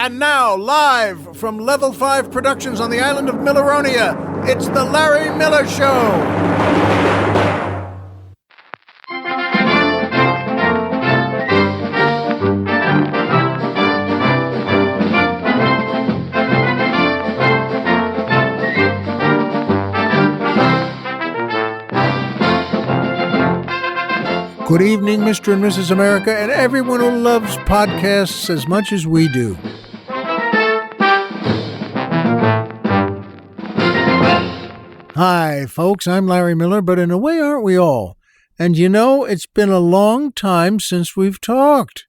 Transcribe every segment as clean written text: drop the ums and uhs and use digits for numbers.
And now, live from Level 5 Productions on the island of Milleronia, it's The Larry Miller Show. Good evening, Mr. and Mrs. America, and everyone who loves podcasts as much as we do. Hi, folks, I'm Larry Miller, but in a way, aren't we all? And you know, it's been a long time since we've talked.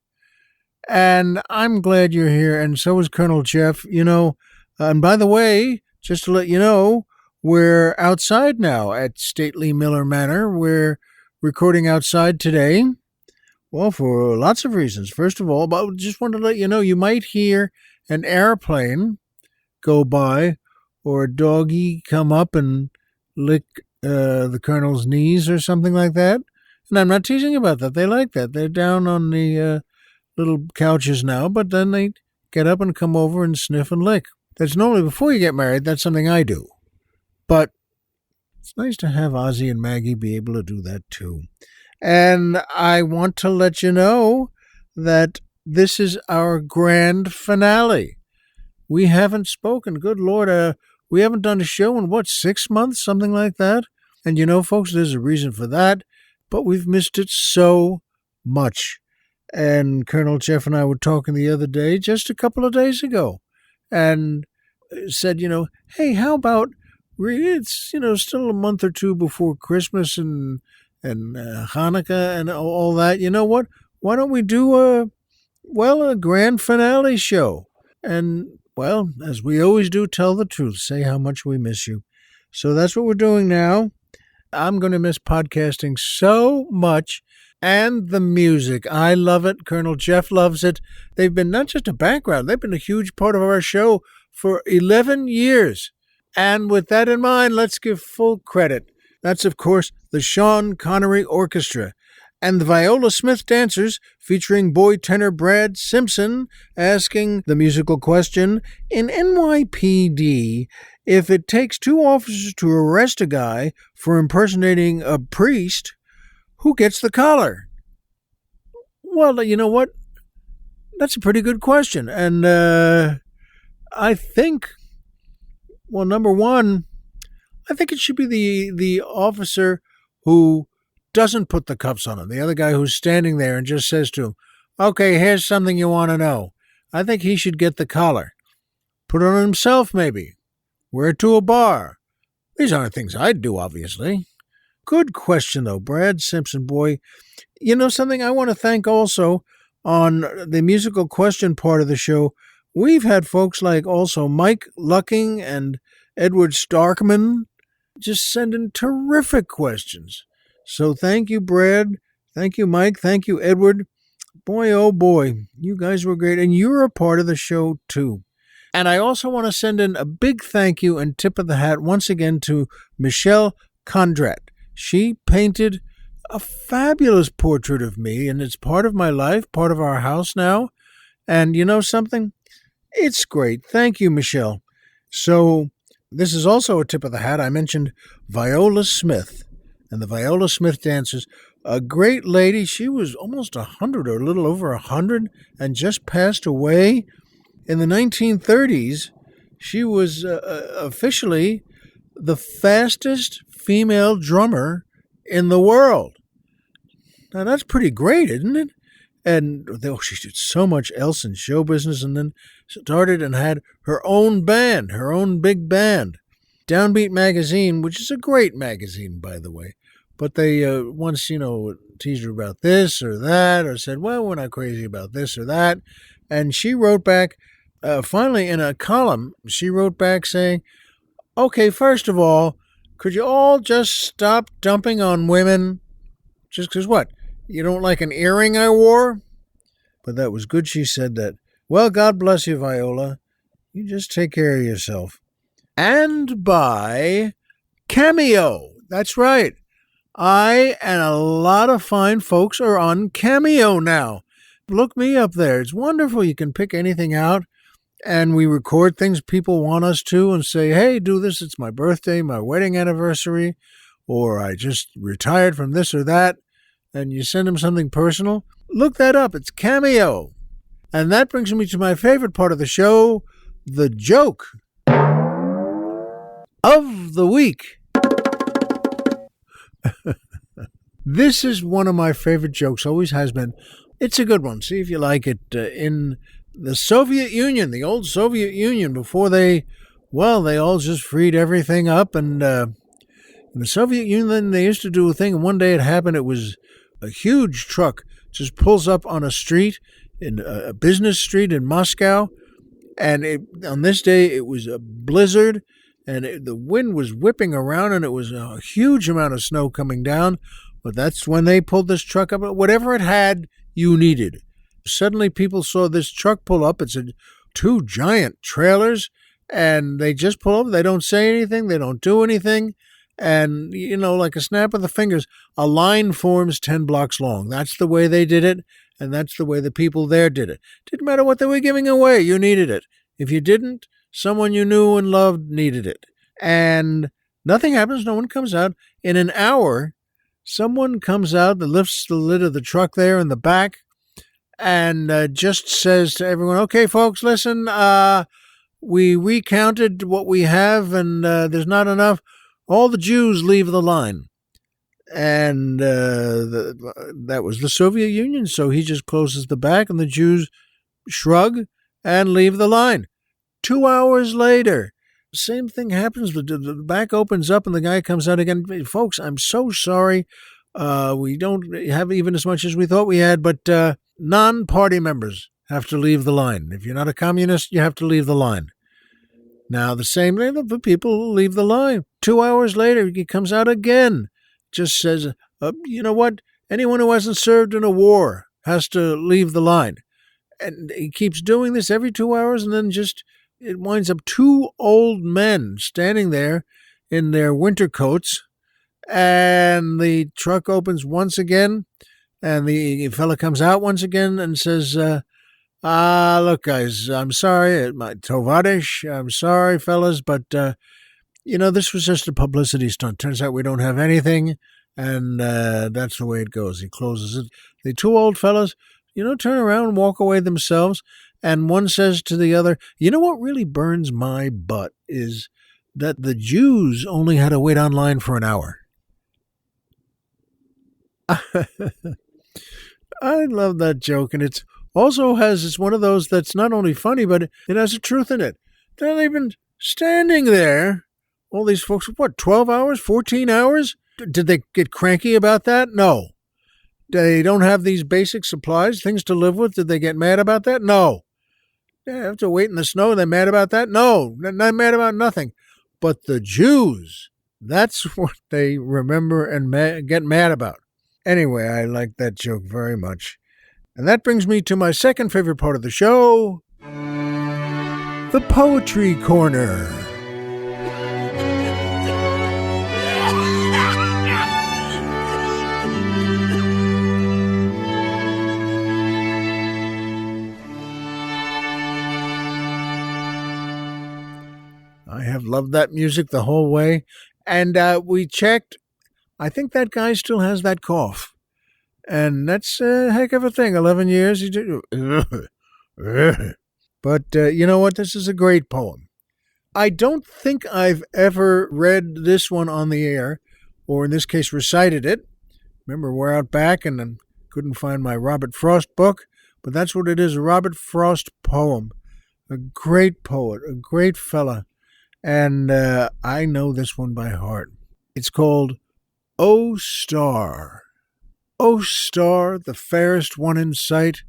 And I'm glad you're here, and so is Colonel Jeff. You know, and by the way, just to let you know, we're outside now at stately Miller Manor. We're recording outside today, well, for lots of reasons. First of all, but just wanted to let you know, you might hear an airplane go by or a doggy come up and lick the colonel's knees or something like that. And I'm not teasing about that. They like that. They're down on the little couches now, but then they get up and come over and sniff and lick. That's normally before you get married. That's something I do. But it's nice to have Ozzie and Maggie be able to do that too. And I want to let you know that this is our grand finale. We haven't spoken. Good Lord, we haven't done a show in, 6 months? Something like that? And you know, folks, there's a reason for that, but we've missed it so much. And Colonel Jeff and I were talking the other day, just a couple of days ago, and said, hey, how about it's, still a month or two before Christmas and Hanukkah and all that. You know what? Why don't we do a grand finale show? And, well, as we always do, tell the truth. Say how much we miss you. So that's what we're doing now. I'm going to miss podcasting so much. And the music. I love it. Colonel Jeff loves it. They've been not just a background. They've been a huge part of our show for 11 years. And with that in mind, let's give full credit. That's, of course, the Sean Connery Orchestra and the Viola Smith Dancers featuring boy tenor Brad Simpson asking the musical question, in NYPD, if it takes two officers to arrest a guy for impersonating a priest, who gets the collar? Well, you know what? That's a pretty good question. And I think... Well, number one, I think it should be the officer who doesn't put the cuffs on him, the other guy who's standing there and just says to him, okay, here's something you want to know. I think he should get the collar. Put it on himself, maybe. Wear it to a bar. These aren't things I'd do, obviously. Good question, though, Brad Simpson, boy. You know something I want to thank also on the musical question part of the show. We've had folks like also Mike Lucking and Edward Starkman just sending terrific questions. So thank you, Brad. Thank you, Mike. Thank you, Edward. Boy, oh boy, you guys were great. And you're a part of the show, too. And I also want to send in a big thank you and tip of the hat once again to Michelle Condrat. She painted a fabulous portrait of me, and it's part of my life, part of our house now. And you know something? It's great. Thank you, Michelle. So this is also a tip of the hat. I mentioned Viola Smith and the Viola Smith Dancers. A great lady. She was almost 100 or a little over 100 and just passed away. In the 1930s, she was officially the fastest female drummer in the world. Now, that's pretty great, isn't it? And she did so much else in show business, and then started and had her own band, her own big band. Downbeat magazine, which is a great magazine, by the way. But they once, teased her about this or that, or said, well, we're not crazy about this or that. And she wrote back, finally in a column, she wrote back saying, okay, first of all, could you all just stop dumping on women? Just because what? You don't like an earring I wore? But that was good she said that. Well, God bless you, Viola. You just take care of yourself. And by Cameo. That's right. I and a lot of fine folks are on Cameo now. Look me up there. It's wonderful. You can pick anything out. and we record things people want us to and say, hey, do this. It's my birthday, my wedding anniversary, or I just retired from this or that. And you send them something personal. Look that up. It's Cameo. And that brings me to my favorite part of the show, the joke of the week. This is one of my favorite jokes, always has been. It's a good one. See if you like it. In the Soviet Union, the old Soviet Union, before they all just freed everything up. And in the Soviet Union, they used to do a thing. And one day it happened. It was a huge truck just pulls up on a street, in a business street in Moscow. And on this day, it was a blizzard. And the wind was whipping around, and it was a huge amount of snow coming down. But that's when they pulled this truck up. Whatever it had, you needed. Suddenly, people saw this truck pull up. It's two giant trailers, and they just pull up. They don't say anything. They don't do anything. And, like a snap of the fingers, a line forms 10 blocks long. That's the way they did it, and that's the way the people there did it. Didn't matter what they were giving away. You needed it. If you didn't, someone you knew and loved needed it. And nothing happens. No one comes out. In an hour, someone comes out that lifts the lid of the truck there in the back and just says to everyone, okay, folks, listen, we recounted what we have, and there's not enough. All the Jews leave the line. And that was the Soviet Union. So he just closes the back, and the Jews shrug and leave the line. 2 hours later, same thing happens. The back opens up, and the guy comes out again. Folks, I'm so sorry. We don't have even as much as we thought we had, but non-party members have to leave the line. If you're not a communist, you have to leave the line. Now, the same thing, the people leave the line. 2 hours later, he comes out again. Just says, you know what? Anyone who hasn't served in a war has to leave the line. And he keeps doing this every 2 hours, and then it winds up two old men standing there in their winter coats, and the truck opens once again, and the fella comes out once again and says, look, guys, I'm sorry, my tovarish, I'm sorry, fellas, but, this was just a publicity stunt. Turns out we don't have anything, and that's the way it goes. He closes it. The two old fellas, turn around and walk away themselves, and one says to the other, what really burns my butt is that the Jews only had to wait online for an hour. I love that joke, and it's one of those that's not only funny, but it has a truth in it. They're not even standing there. All these folks, 12 hours, 14 hours? Did they get cranky about that? No. They don't have these basic supplies, things to live with. Did they get mad about that? No. They have to wait in the snow. They're mad about that? No. Not mad about nothing. But the Jews, that's what they remember and get mad about. Anyway, I like that joke very much. And that brings me to my second favorite part of the show, the Poetry Corner. I have loved that music the whole way. And we checked. I think that guy still has that cough. And that's a heck of a thing. 11 years. But you know what? This is a great poem. I don't think I've ever read this one on the air, or in this case, recited it. Remember, we're out back and I couldn't find my Robert Frost book, but that's what it is, a Robert Frost poem. A great poet, a great fella. And I know this one by heart. It's called O Star. O star, the fairest one in sight,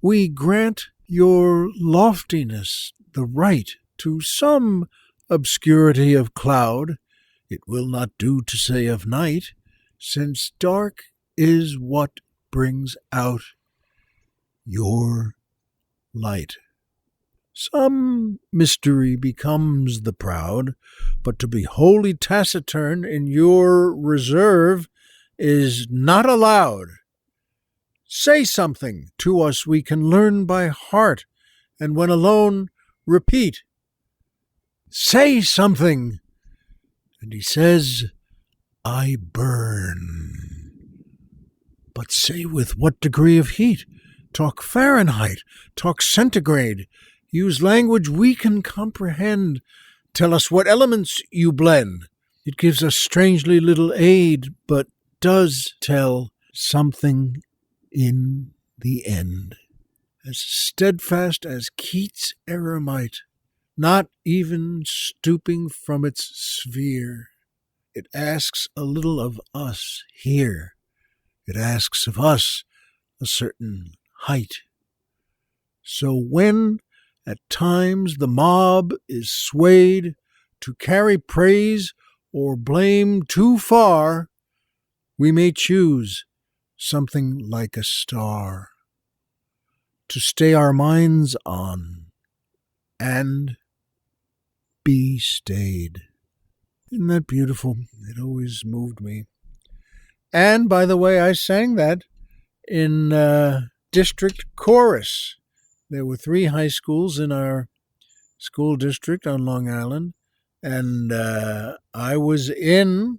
we grant your loftiness the right to some obscurity of cloud. It will not do to say of night, since dark is what brings out your light. Some mystery becomes the proud, but to be wholly taciturn in your reserve is not allowed. Say something to us we can learn by heart, and when alone, Repeat. Say something. And he says, I burn. But say with what degree of heat? Talk Fahrenheit. Talk centigrade. Use language we can comprehend. Tell us what elements you blend. It gives us strangely little aid, but does tell something in the end. As steadfast as Keats' eremite, not even stooping from its sphere. It asks a little of us here. It asks of us a certain height. So when at times the mob is swayed to carry praise or blame too far, we may choose something like a star to stay our minds on and be stayed. Isn't that beautiful? It always moved me. And, by the way, I sang that in district chorus. There were 3 high schools in our school district on Long Island, and I was in,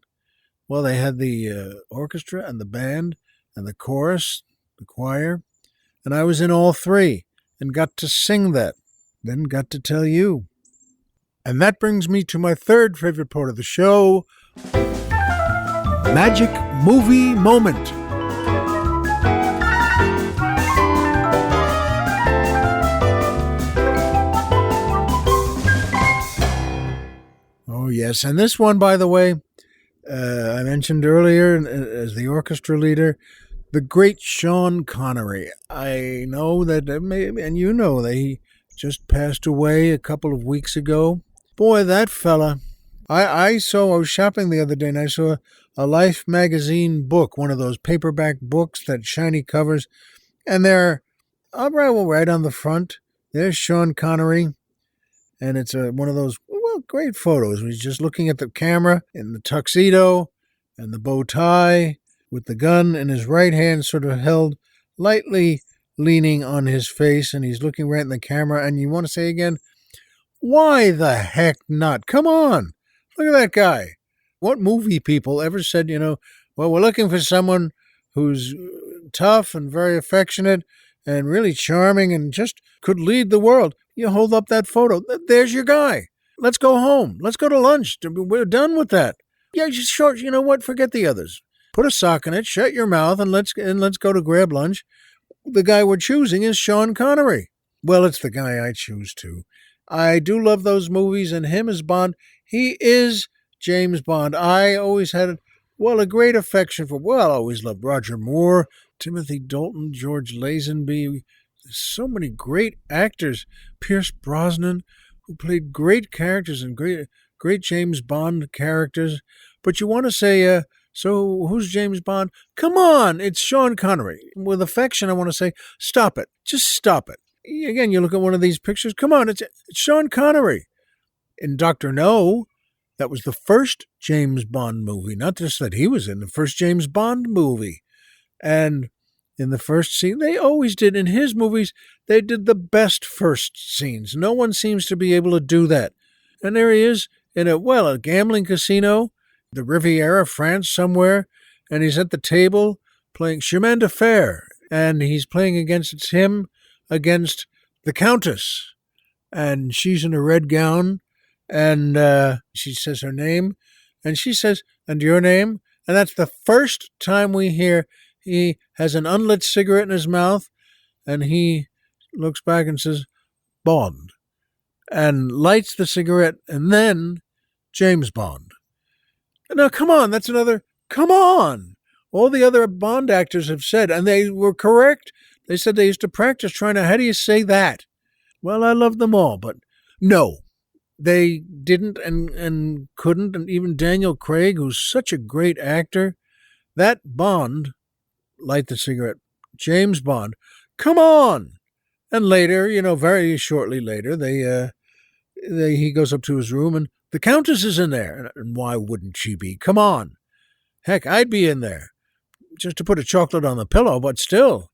well, they had the orchestra and the band and the chorus, the choir, and I was in all 3 and got to sing that, then got to tell you. And that brings me to my third favorite part of the show, Magic Movie Moment. Oh, yes. And this one, by the way, I mentioned earlier as the orchestra leader, the great Sean Connery. I know that, and you know that he just passed away a couple of weeks ago. Boy, that fella. I was shopping the other day and I saw a Life magazine book, one of those paperback books that shiny covers, and they're right on the front. There's Sean Connery, and it's one of those great photos. He's just looking at the camera in the tuxedo and the bow tie with the gun in his right hand sort of held lightly leaning on his face, and he's looking right in the camera. And you want to say again, why the heck not? Come on. Look at that guy. What movie people ever said, well, we're looking for someone who's tough and very affectionate and really charming and just could lead the world. You hold up that photo. There's your guy. Let's go home. Let's go to lunch. We're done with that. Yeah, sure. You know what? Forget the others. Put a sock in it, shut your mouth, and let's go to grab lunch. The guy we're choosing is Sean Connery. Well, it's the guy I choose too. I do love those movies, and him as Bond. He is James Bond. I always had, a great affection for, I always loved Roger Moore, Timothy Dalton, George Lazenby. So many great actors. Pierce Brosnan, who played great characters and great James Bond characters. But you want to say, so who's James Bond? Come on, it's Sean Connery. With affection, I want to say, stop it. Just stop it. Again, you look at one of these pictures. Come on, it's Sean Connery. In Dr. No, that was the first James Bond movie. Not just that he was in the first James Bond movie. And in the first scene, they always did. In his movies, they did the best first scenes. No one seems to be able to do that. And there he is in a gambling casino, the Riviera, France, somewhere. And he's at the table playing chemin de fer. And he's playing against the Countess. And she's in a red gown. And she says her name. And she says, and your name? And that's the first time we hear he has an unlit cigarette in his mouth, and he looks back and says, Bond, and lights the cigarette, and then James Bond. Now, come on, that's another, come on. All the other Bond actors have said, and they were correct. They said they used to practice trying to, how do you say that? Well, I love them all, but no, they didn't and couldn't, and even Daniel Craig, who's such a great actor, that Bond, light the cigarette, James Bond, come on. And later, very shortly later, he goes up to his room and the Countess is in there. And why wouldn't she be? Come on. Heck, I'd be in there just to put a chocolate on the pillow, but still,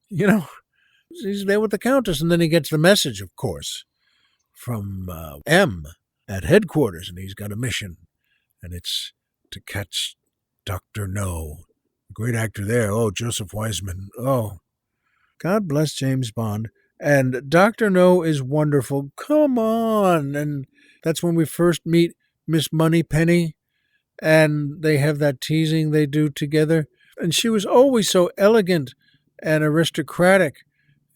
he's there with the Countess. And then he gets the message, of course, from M at headquarters, and he's got a mission, and it's to catch Dr. No. Great actor there. Oh, Joseph Wiseman. Oh, God bless James Bond. And Dr. No is wonderful. Come on. And that's when we first meet Miss Moneypenny, and they have that teasing they do together. And she was always so elegant and aristocratic.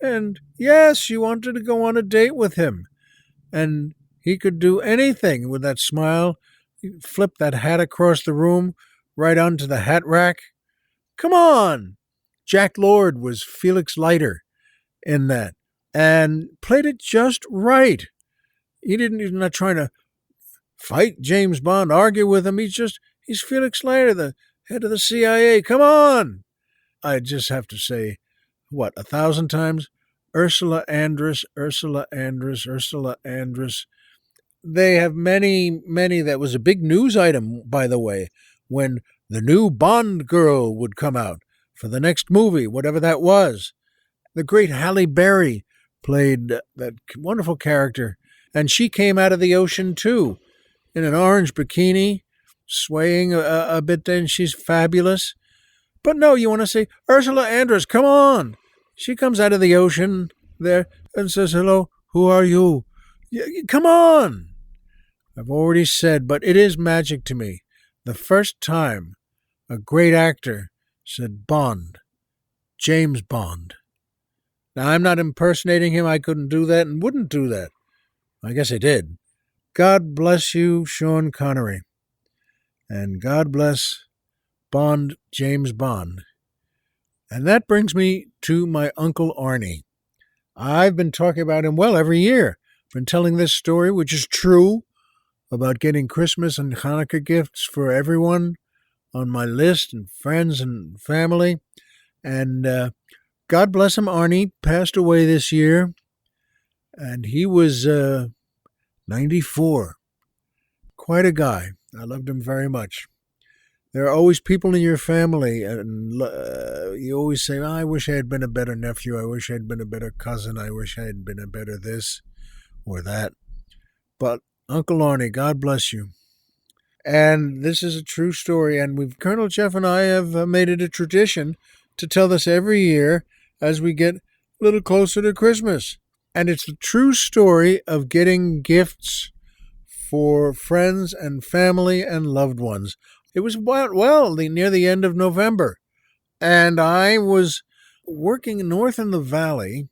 And yes, she wanted to go on a date with him. And he could do anything with that smile. He'd flip that hat across the room, right onto the hat rack. Come on! Jack Lord was Felix Leiter in that, and played it just right. He's not trying to fight James Bond, argue with him. He's Felix Leiter, the head of the CIA. Come on! I just have to say, 1,000 times? Ursula Andress, Ursula Andress, Ursula Andress. They have many, many. That was a big news item, by the way, when the new Bond girl would come out for the next movie, whatever that was. The great Halle Berry played that wonderful character, and she came out of the ocean too, in an orange bikini, swaying a bit, and she's fabulous. But no, you want to say, Ursula Andress, come on! She comes out of the ocean there and says, hello, who are you? Come on! I've already said, but it is magic to me. The first time a great actor said Bond, James Bond. Now, I'm not impersonating him. I couldn't do that and wouldn't do that. I guess I did. God bless you, Sean Connery. And God bless Bond, James Bond. And that brings me to my Uncle Arnie. I've been talking about him, every year. Been telling this story, which is true, about getting Christmas and Hanukkah gifts for everyone on my list, and friends and family. And God bless him, Arnie passed away this year, and he was 94. Quite a guy. I loved him very much. There are always people in your family, and you always say, I wish I had been a better nephew. I wish I had been a better cousin. I wish I had been a better this or that. But Uncle Arnie, God bless you. And this is a true story, and Colonel Jeff and I have made it a tradition to tell this every year as we get a little closer to Christmas. And it's the true story of getting gifts for friends and family and loved ones. It was near the end of November, and I was working north in the valley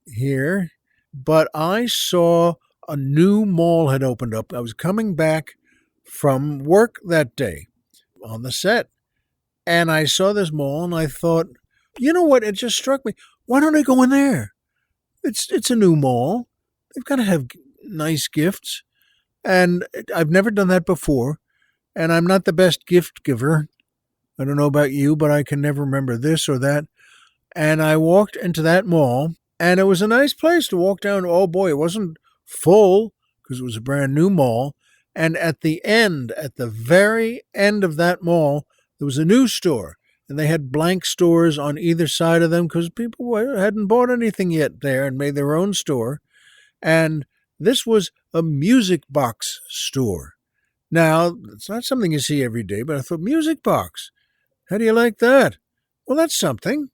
here, but I saw a new mall had opened up. I was coming back from work that day on the set, and I saw this mall, and I thought, you know what? It just struck me. Why don't I go in there? It's a new mall. They've got to have nice gifts, and I've never done that before. And I'm not the best gift giver. I don't know about you, but I can never remember this or that. And I walked into that mall, and it was a nice place to walk down. Oh, boy, it wasn't full because it was a brand new mall. And at the very end of that mall, there was a new store. And they had blank stores on either side of them because people hadn't bought anything yet there and made their own store. And this was a music box store. Now, it's not something you see every day, but I thought, music box, how do you like that? Well, that's something.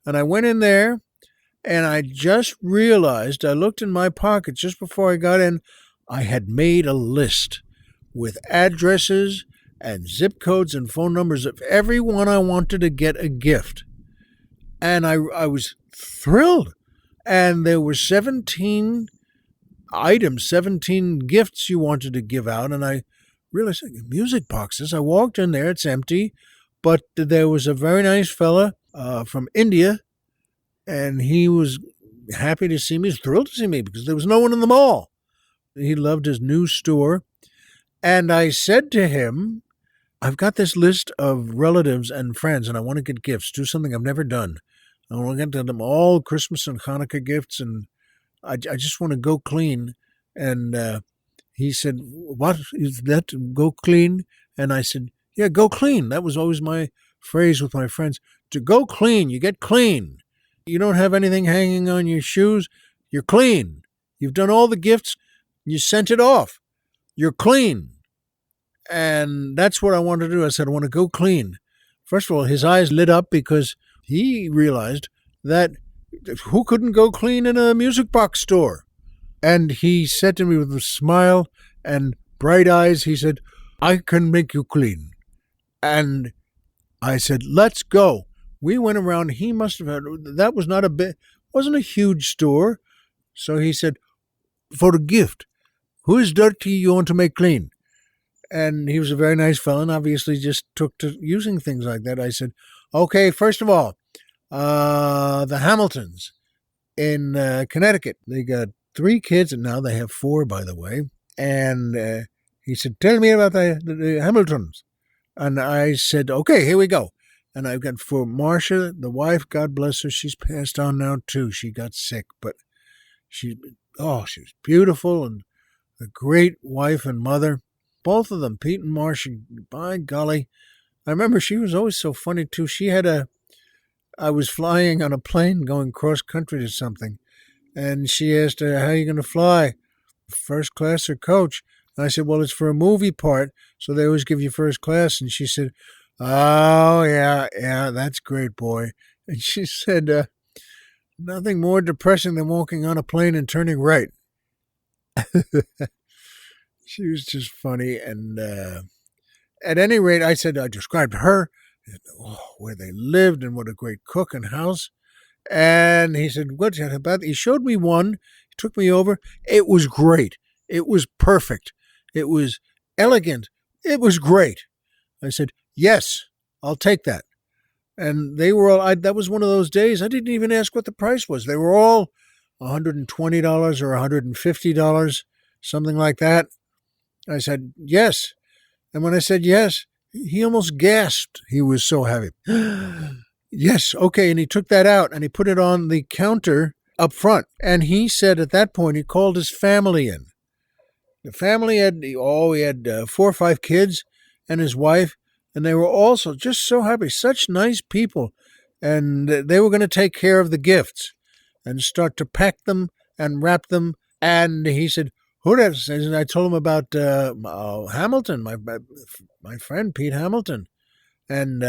And I went in there, and I just realized, I looked in my pocket just before I got in, I had made a list with addresses and zip codes and phone numbers of everyone I wanted to get a gift. And I was thrilled. And there were 17 items, 17 gifts you wanted to give out, and I realized, music boxes. I walked in there, it's empty, but there was a very nice fella from India, and he was happy to see me, he was thrilled to see me because there was no one in the mall. He loved his new store, and I said to him, I've got this list of relatives and friends, and I want to get gifts, do something I've never done. I want to get them all Christmas and Hanukkah gifts, and I just want to go clean. And he said, what is that, go clean? And I said, yeah, go clean. That was always my phrase with my friends. To go clean, you get clean. You don't have anything hanging on your shoes. You're clean. You've done all the gifts. You sent it off. You're clean. And that's what I wanted to do. I said, I want to go clean. First of all, his eyes lit up because he realized that who couldn't go clean in a music box store? And he said to me with a smile and bright eyes, he said, I can make you clean. And I said, let's go. We went around. He must have had, that was not a bit, wasn't a huge store. So he said, for a gift, who is dirty you want to make clean? And he was a very nice fellow and obviously just took to using things like that. I said, okay, first of all, the Hamiltons in Connecticut, they got 3 kids, and now they have 4, by the way. And he said, tell me about the Hamiltons. And I said, okay, here we go. And I've got for Marcia, the wife, God bless her, she's passed on now too. She got sick, but she was beautiful and a great wife and mother. Both of them, Pete and Marcia, by golly. I remember she was always so funny too. I was flying on a plane going cross country to something. And she asked, how are you going to fly? First class or coach? And I said, well, it's for a movie part, so they always give you first class. And she said, oh, yeah, that's great, boy. And she said, nothing more depressing than walking on a plane and turning right. She was just funny. And at any rate, I described her, where they lived and what a great cook and house. And he said, what's that about? He showed me one. He took me over. It was great. It was perfect. It was elegant. It was great. I said, yes, I'll take that. And they were all, that was one of those days. I didn't even ask what the price was. They were all $120 or $150, something like that. I said, yes. And when I said yes, he almost gasped. He was so happy. Yes, okay. And he took that out and he put it on the counter up front. And he said at that point, he called his family in. The family had 4 or 5 kids and his wife, and they were also just so happy, such nice people. And they were going to take care of the gifts and start to pack them and wrap them. And he said, who does? And I told him about Hamilton, my friend Pete Hamilton. And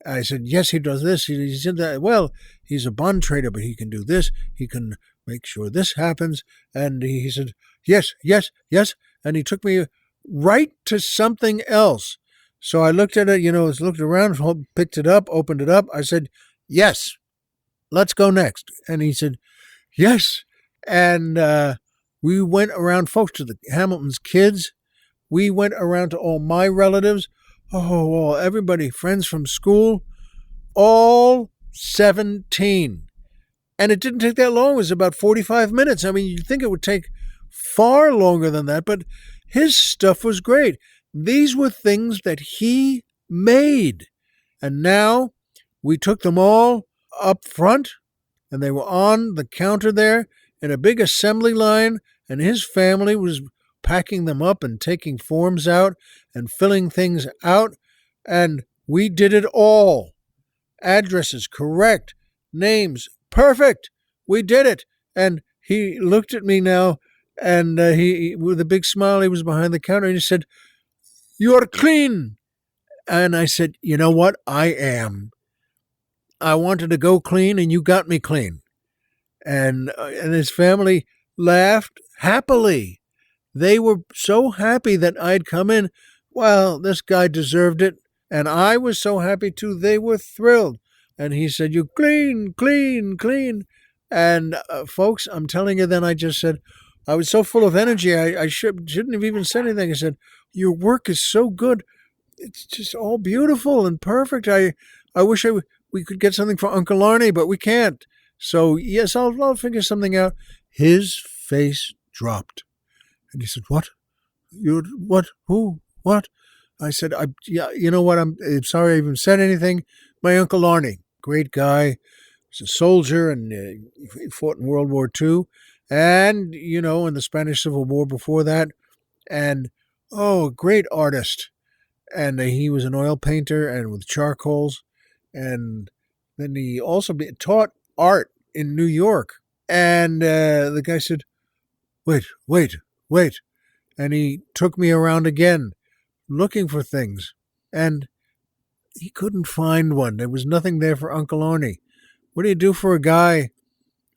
I said, yes, he does this. He said that, well, he's a bond trader, but he can do this. He can make sure this happens. And he said, yes. And he took me right to something else. So I looked at it, looked around, picked it up, opened it up. I said, yes, let's go next. And he said, yes. And we went around, folks, to the Hamilton's kids. We went around to all my relatives. Oh, everybody, friends from school, all 17. And it didn't take that long. It was about 45 minutes. I mean, you'd think it would take far longer than that, but his stuff was great. These were things that he made. And now we took them all up front, and they were on the counter there in a big assembly line, and his family was packing them up and taking forms out and filling things out, and we did it all. Addresses correct, names perfect. We did it. And he looked at me now, and he, with a big smile, he was behind the counter, and he said, "You're clean." And I said, "You know what? I am. I wanted to go clean, and you got me clean." And his family laughed happily. They were so happy that I'd come in. Well, this guy deserved it. And I was so happy too. They were thrilled. And he said, "You clean, clean, clean." And folks, I'm telling you, then I just said, I was so full of energy, I shouldn't have even said anything. I said, "Your work is so good. It's just all beautiful and perfect. I wish we could get something for Uncle Arnie, but we can't. So, yes, I'll figure something out." His face dropped. And he said, "What? What? Who? What?" I said, "Yeah, you know what? I'm sorry I even said anything. My Uncle Arnie, great guy. He was a soldier, and he fought in World War II. And, in the Spanish Civil War before that. And, a great artist. And he was an oil painter and with charcoals. And then he also taught art in New York." And the guy said, wait, wait. And he took me around again, looking for things. And he couldn't find one. There was nothing there for Uncle Arnie. What do you do for a guy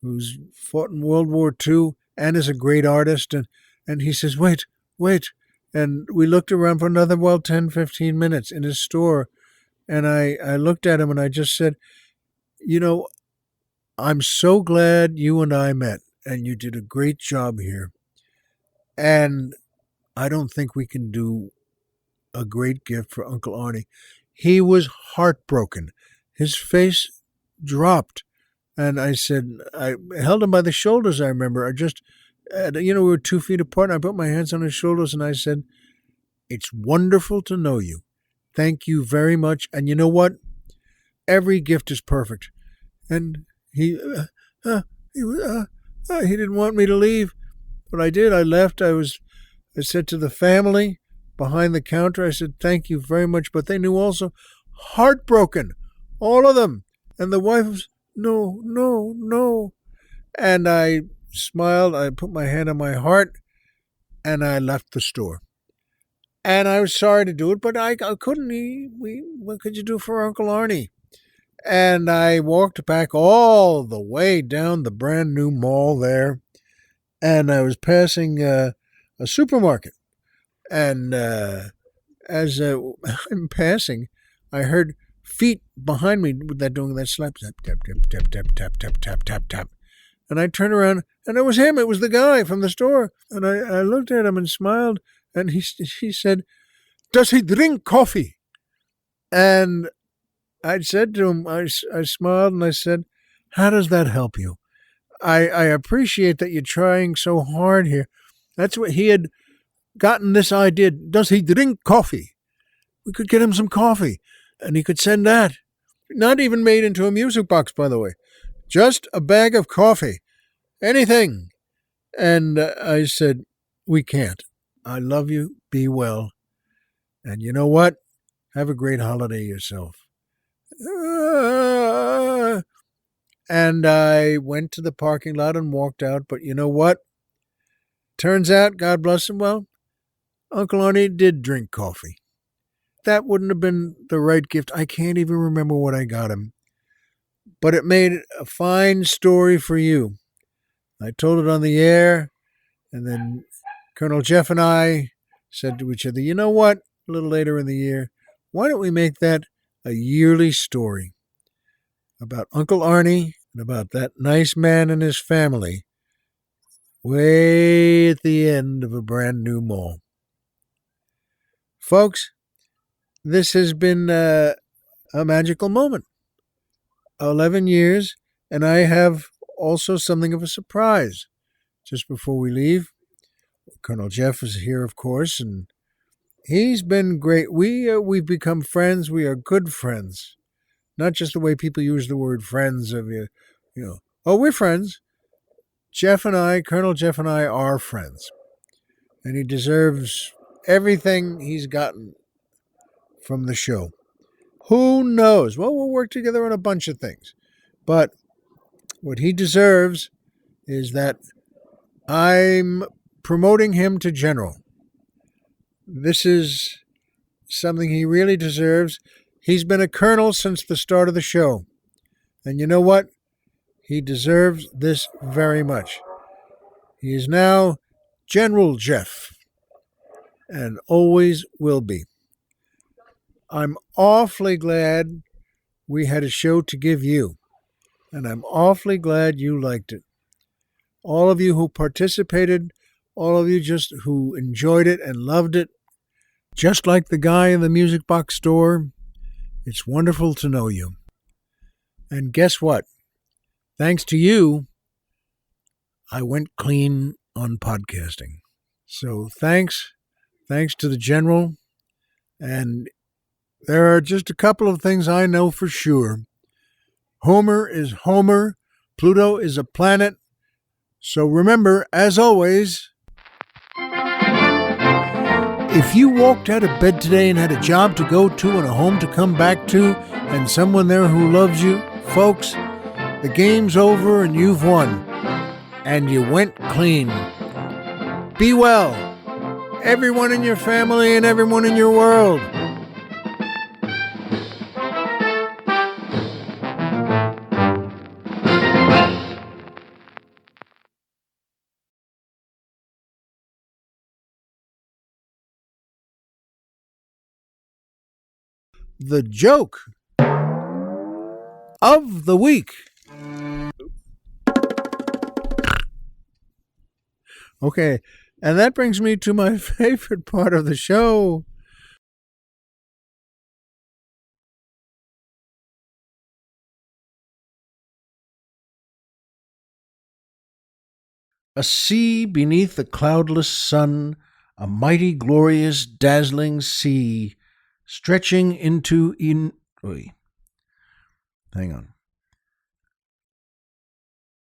who's fought in World War II and is a great artist? And he says, wait, wait. And we looked around for another, 10, 15 minutes in his store. And I looked at him and I just said, I'm so glad you and I met, and you did a great job here. And I don't think we can do a great gift for Uncle Arnie. He was heartbroken. His face dropped. And I said, I held him by the shoulders, I remember. We were 2 feet apart, and I put my hands on his shoulders, and I said, it's wonderful to know you. Thank you very much. And you know what? Every gift is perfect. And he didn't want me to leave, but I did. I left. I said to the family behind the counter, I said, thank you very much. But they knew also, heartbroken, all of them. And the wife was, no, no, no. And I smiled. I put my hand on my heart, and I left the store. And I was sorry to do it, but I couldn't. What could you do for Uncle Arnie? And I walked back all the way down the brand new mall there, and I was passing a supermarket. And as I'm passing, I heard feet behind me doing that slap, tap, tap, tap, tap, tap, tap, tap, tap, tap, tap. And I turned around, and it was him. It was the guy from the store. And I looked at him and smiled, and he said, does he drink coffee? And I said to him, I smiled, and I said, how does that help you? I appreciate that you're trying so hard here. That's what he had gotten this idea. Does he drink coffee? We could get him some coffee, and he could send that. Not even made into a music box, by the way. Just a bag of coffee. Anything. And I said, we can't. I love you. Be well. And you know what? Have a great holiday yourself. And I went to the parking lot and walked out. But you know what? Turns out, God bless him, Uncle Arnie did drink coffee. That wouldn't have been the right gift. I can't even remember what I got him. But it made a fine story for you. I told it on the air, and then Colonel Jeff and I said to each other, you know what? A little later in the year, why don't we make that a yearly story about Uncle Arnie and about that nice man and his family way at the end of a brand new mall. Folks, this has been a magical moment. 11 years, and I have also something of a surprise. Just before we leave, Colonel Jeff is here, of course, and he's been great. We've become friends. We are good friends. Not just the way people use the word friends we're friends. Colonel Jeff and I are friends. And he deserves everything he's gotten from the show. Who knows? Well, we'll work together on a bunch of things. But what he deserves is that I'm promoting him to general. This is something he really deserves. He's been a colonel since the start of the show. And you know what? He deserves this very much. He is now General Jeff, and always will be. I'm awfully glad we had a show to give you, and I'm awfully glad you liked it. All of you who participated, all of you just who enjoyed it and loved it, just like the guy in the music box store, it's wonderful to know you. And guess what? Thanks to you, I went clean on podcasting. So thanks to the General. And there are just a couple of things I know for sure. Homer is Homer. Pluto is a planet. So remember, as always, if you walked out of bed today and had a job to go to and a home to come back to and someone there who loves you, folks, the game's over and you've won. And you went clean. Be well, everyone in your family and everyone in your world. The joke of the week. Okay, and that brings me to my favorite part of the show. A sea beneath the cloudless sun, a mighty, glorious, dazzling sea, stretching into Wait, hang on.